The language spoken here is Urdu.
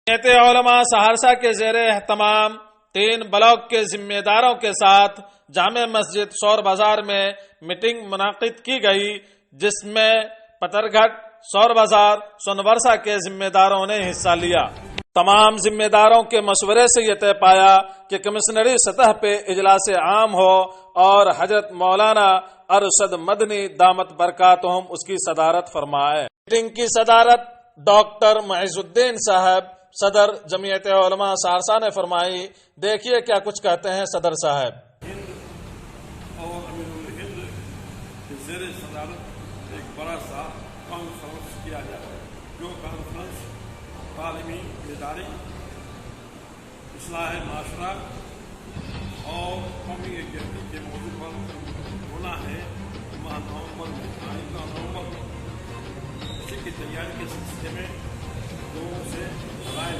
جمعیت علماء سہرسہ کے زیر اہتمام 3 بلاک کے ذمہ داروں کے ساتھ جامع مسجد سور بازار میں میٹنگ منعقد کی گئی، جس میں پترگھٹ، سور بازار، سونورسا کے ذمہ داروں نے حصہ لیا۔ تمام ذمہ داروں کے مشورے سے یہ طے پایا کہ کمشنری سطح پہ اجلاس عام ہو اور حضرت مولانا ارشد مدنی دامت برکاتہم اس کی صدارت فرمائے۔ میٹنگ کی صدارت ڈاکٹر معز الدین صاحب صدر جمعیت علماء سہرسہ نے فرمائی۔ دیکھیے کیا کچھ کہتے ہیں صدر صاحب۔ اور امیر الہند کے زیر صدارت ایک بڑا سا کانفرنس کیا جائے، جو کانفرنس تعلیمی ادارے، اصلاح معاشرہ اور قومی یکجہتی کے موضوع پر ہونا ہے۔ نومبر میں اسی کی تیاری کے سلسلے میں لوگوں سے رائے